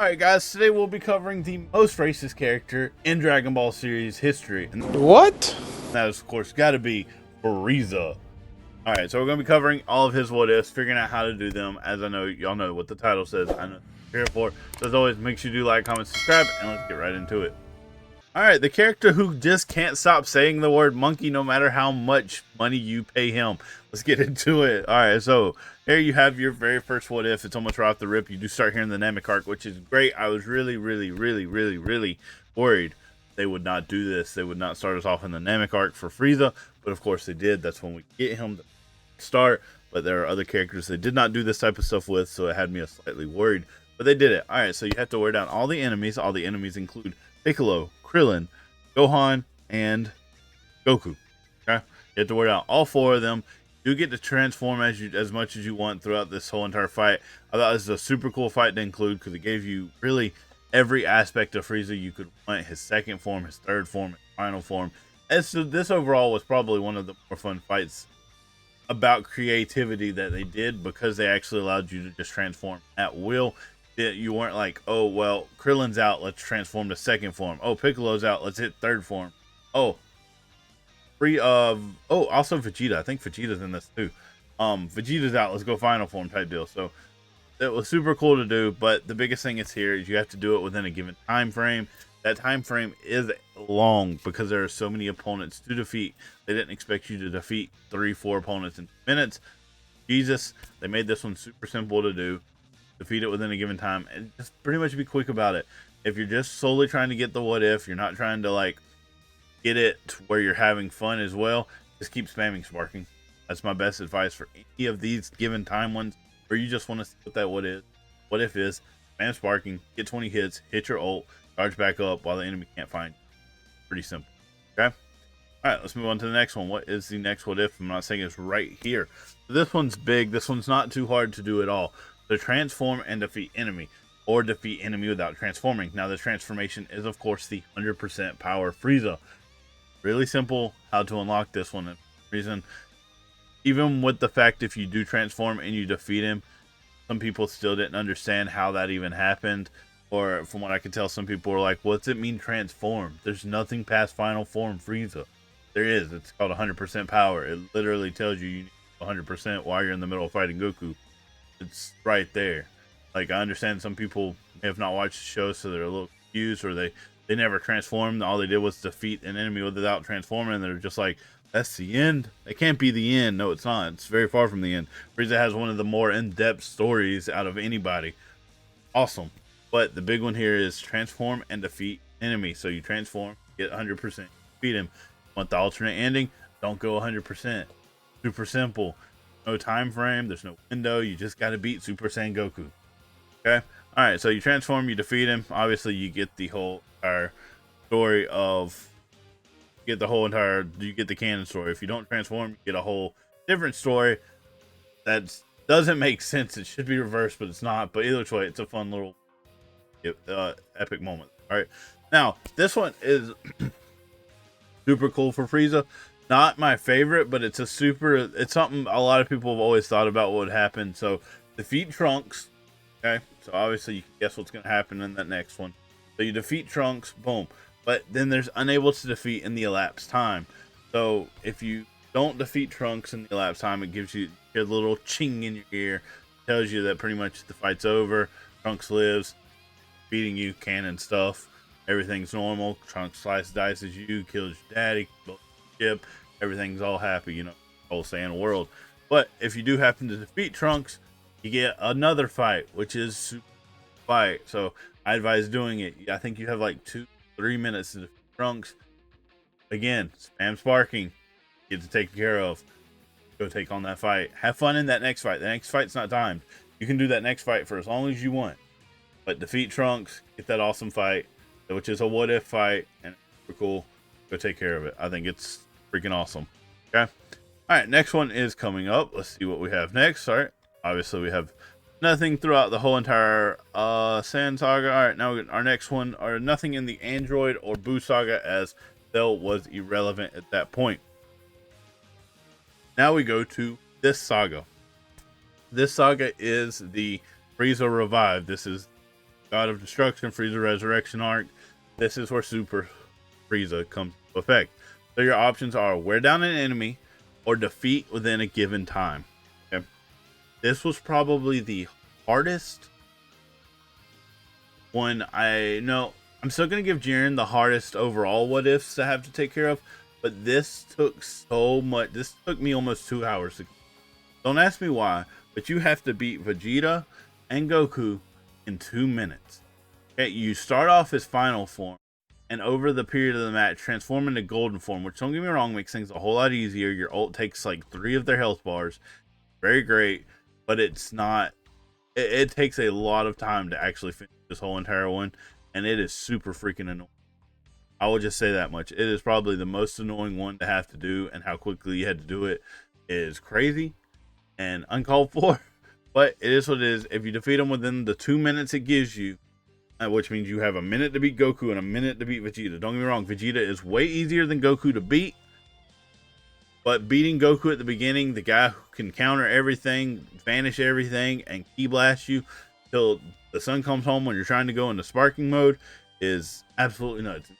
Alright guys, today we'll be covering the most racist character in Dragon Ball series history. And What? that is, of course, gotta be Frieza. Alright, so we're going to be covering all of his what ifs, figuring out how to do them. As I know, y'all know what the title says. I know what you're here for. So as always, make sure you do like, comment, subscribe, and let's get right into it. Alright, the character who just can't stop saying the word monkey no matter how much money you pay him. Let's get into it. Alright, so here you have your very first what if. It's almost right off the rip. You do start hearing the Namek arc, which is great. I was really worried they would not do this. They would not start us off in the Namek arc for Frieza, but of course they did. That's when we get him to start. But there are other characters they did not do this type of stuff with, so it had me slightly worried. But they did it. Alright, so you have to wear down all the enemies. All the enemies include Piccolo, Krillin, Gohan, and Goku. Okay, you have to wear down all four of them. You get to transform as much as you want throughout this whole entire fight. I thought this was a super cool fight to include because it gave you really every aspect of Frieza you could want: his second form, his third form, his final form. And so this overall was probably one of the more fun fights about creativity that they did, because they actually allowed you to just transform at will. You weren't like, oh well, Krillin's out, let's transform to second form. Oh, Piccolo's out, let's hit third form. Oh, also Vegeta. I think Vegeta's in this too. Vegeta's out, let's go final form type deal. So it was super cool to do, but the biggest thing is here is you have to do it within a given time frame. That time frame is long because there are so many opponents to defeat. They didn't expect you to defeat 3-4 opponents in minutes. Jesus, they made this one super simple to do. Defeat it within a given time and just pretty much be quick about it. If you're just solely trying to get the what if, you're not trying to like get it to where you're having fun as well, just keep spamming sparking. That's my best advice for any of these given time ones where you just want to see what that what if is. Spam sparking, get 20 hits, hit your ult, charge back up while the enemy can't find you. Pretty simple. Okay, all right, let's move on to the next one. What is the next what if? I'm not saying it's right here. This one's big. This one's not too hard to do at all. So transform and defeat enemy, or defeat enemy without transforming. Now the transformation is of course the 100% power Frieza. Really simple how to unlock this one. Reason, even with the fact if you do transform and you defeat him, some people still didn't understand how that even happened. Or from what I could tell, some people were like, what's it mean transform? There's nothing past final form Frieza. There is. It's called 100% power. It literally tells you need 100% while you're in the middle of fighting Goku. It's right there. Like, I understand some people may have not watched the show, so they're a little confused, or they never transformed. All they did was defeat an enemy without transforming, and they're just like, that's the end? It can't be the end. No, it's not. It's very far from the end. Frieza has one of the more in-depth stories out of anybody. Awesome. But the big one here is transform and defeat enemy. So you transform, get 100%, defeat him. Want the alternate ending? Don't go 100%. Super simple. No time frame, there's no window, you just got to beat Super Saiyan Goku. Okay, all right, so you transform, you defeat him. Obviously you get the whole entire story of you get the canon story. If you don't transform, you get a whole different story that doesn't make sense. It should be reversed, but it's not. But either way, it's a fun little epic moment. All right, now this one is super cool for Frieza. Not my favorite, but it's something a lot of people have always thought about what would happen. So defeat Trunks. Okay, so obviously you can guess what's going to happen in that next one. So you defeat Trunks, boom. But then there's unable to defeat in the elapsed time. So if you don't defeat Trunks in the elapsed time, it gives you a little ching in your ear. Tells you that pretty much the fight's over. Trunks lives, beating you, canon stuff. Everything's normal. Trunks dices you, kills your daddy, ship. Everything's all happy, you know, whole Saiyan world. But if you do happen to defeat Trunks, you get another fight, which is super fight. So I advise doing it. I think you have like 2-3 minutes to defeat Trunks. Again, spam sparking, get to take care of. Go take on that fight. Have fun in that next fight. The next fight's not timed. You can do that next fight for as long as you want. But defeat Trunks, get that awesome fight, which is a what if fight, and it's super cool. Go take care of it. I think it's freaking awesome. Okay, all right, next one is coming up. Let's see what we have next. All right, obviously we have nothing throughout the whole entire Saiyan saga. All right, now our next one are nothing in the Android or Boo saga, as Cell was irrelevant at that point. Now we go to this saga. This saga is the Frieza Revive. This is God of Destruction, Frieza Resurrection Arc. This is where Super Frieza comes to effect. So your options are wear down an enemy or defeat within a given time. Okay. This was probably the hardest one. I know I'm still going to give Jiren the hardest overall what ifs to have to take care of, but this took so much. This took me almost 2 hours to. Don't ask me why, but you have to beat Vegeta and Goku in 2 minutes. Okay, you start off as final form, and over the period of the match, transform into golden form, which, don't get me wrong, makes things a whole lot easier. Your ult takes like 3 of their health bars. Very great, but it's not. It takes a lot of time to actually finish this whole entire one, and it is super freaking annoying. I will just say that much. It is probably the most annoying one to have to do, and how quickly you had to do it is crazy and uncalled for. But it is what it is. If you defeat them within the 2 minutes it gives you, which means you have a minute to beat Goku and a minute to beat Vegeta. Don't get me wrong, Vegeta is way easier than Goku to beat. But beating Goku at the beginning, the guy who can counter everything, vanish everything, and ki blast you till the sun comes home when you're trying to go into sparking mode, is absolutely nuts.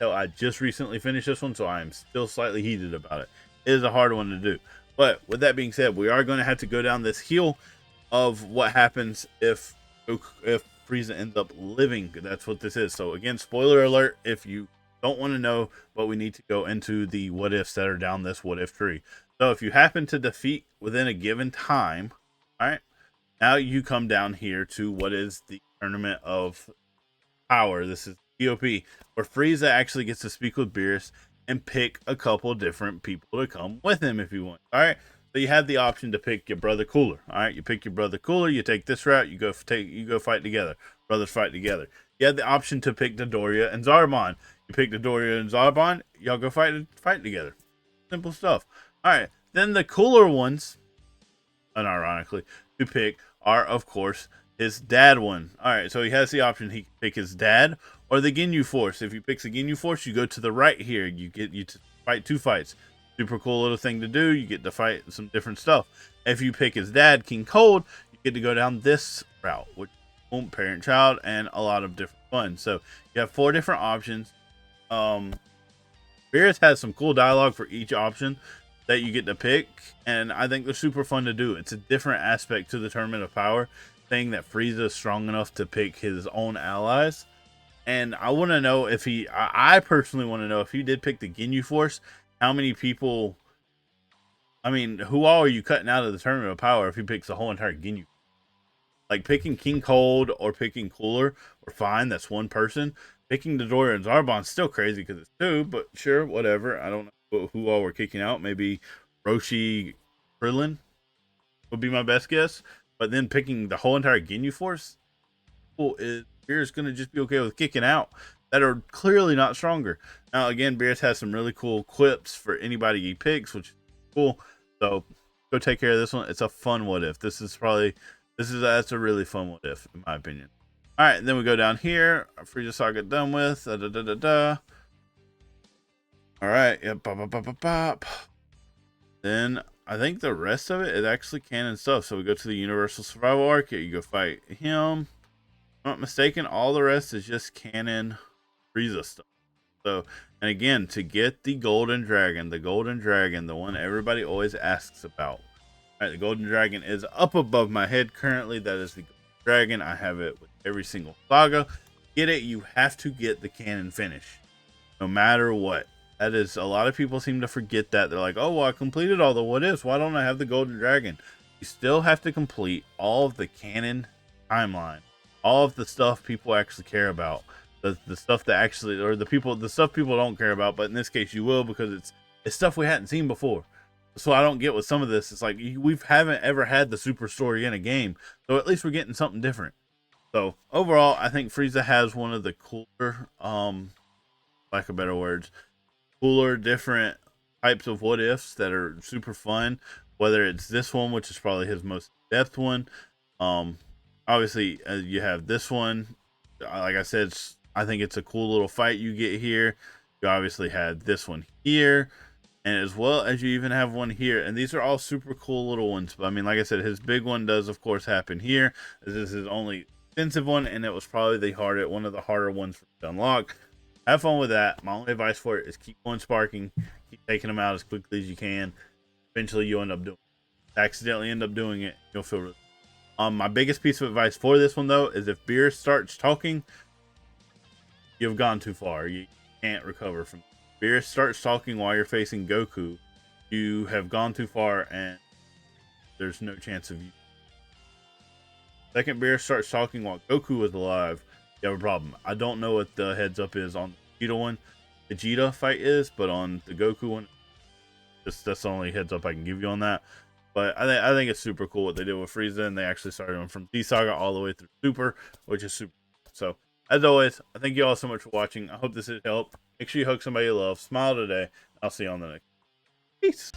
Hell, I just recently finished this one, so I am still slightly heated about it. It is a hard one to do. But with that being said, we are going to have to go down this hill of what happens if Frieza ends up living. That's what this is. So again, spoiler alert if you don't want to know, but we need to go into the what ifs that are down this what if tree. So if you happen to defeat within a given time, all right, now you come down here to what is the tournament of power. This is POP, where Frieza actually gets to speak with Beerus and pick a couple different people to come with him if you want. All right, so you have the option to pick your brother Cooler. All right, you pick your brother Cooler. You take this route. You go fight together. Brothers fight together. You have the option to pick Dodoria and Zarbon. You pick Dodoria and Zarbon. Y'all go fight together. Simple stuff. All right, then the cooler ones, unironically, to pick are of course his dad one. All right, so he has the option. He can pick his dad or the Ginyu Force. If you pick the Ginyu Force, you go to the right here. You to fight 2 fights. Super cool little thing to do. You get to fight some different stuff. If you pick his dad, King Cold, you get to go down this route, which is parent child and a lot of different fun. So you have 4 different options. Beerus has some cool dialogue for each option that you get to pick, and I think they're super fun to do. It's a different aspect to the Tournament of Power, saying that Frieza is strong enough to pick his own allies. And I want to know if I personally want to know if he did pick the Ginyu Force, how many people, I mean, who all are you cutting out of the Tournament of Power if he picks the whole entire Ginyu? Like, picking King Cold or picking Cooler or fine, that's one person. Picking Dodoria and Zarbon's still crazy because it's 2, but sure, whatever. I don't know who all we're kicking out. Maybe Roshi, Krillin would be my best guess. But then picking the whole entire Ginyu Force, is Beerus going to just be okay with kicking out that are clearly not stronger. Now, again, Beerus has some really cool quips for anybody he picks, which is cool. So go take care of this one. It's a fun what if. That's a really fun what if, in my opinion. All right, then we go down here. Our Frieza saga done with. All right, yep. Then I think the rest of it is actually canon stuff. So we go to the Universal Survival Arc. Here you go fight him. If I'm not mistaken, all the rest is just canon Frieza stuff. So, and again, to get the Golden Dragon, the one everybody always asks about. All right, the Golden Dragon is up above my head currently. That is the Golden Dragon. I have it with every single saga. Get it? You have to get the canon finish, no matter what. That is, a lot of people seem to forget that. They're like, oh, well, I completed all the what ifs. Why don't I have the Golden Dragon? You still have to complete all of the canon timeline, all of the stuff people actually care about, the stuff that actually, or the stuff people don't care about. But in this case, you will, because it's stuff we hadn't seen before. So I don't get with some of this. It's like we haven't ever had the super story in a game, so at least we're getting something different. So overall, I think Frieza has one of the cooler, lack of better words, different types of what ifs that are super fun. Whether it's this one, which is probably his most in-depth one, obviously you have this one. Like I said, I think it's a cool little fight you get here. You obviously had this one here, and as well as you even have one here, and these are all super cool little ones. But I mean, like I said, his big one does of course happen here. This is his only extensive one, and it was probably one of the harder ones to unlock. Have fun with that. My only advice for it is keep on sparking, keep taking them out as quickly as you can. Eventually, you'll end up accidentally end up doing it. You'll feel really. My biggest piece of advice for this one though is if Beerus starts talking, you've gone too far. You can't recover from it. Beerus starts talking while you're facing Goku, you have gone too far, and there's no chance of you. Second Beerus starts talking while Goku is alive, you have a problem. I don't know what the heads up is on the Vegeta one. The Vegeta fight is, but on the Goku one, that's the only heads up I can give you on that. But I think it's super cool what they did with Frieza, and they actually started him from Z Saga all the way through Super, which is super. So, as always, I thank you all so much for watching. I hope this has helped. Make sure you hug somebody you love. Smile today. I'll see you on the next. Peace.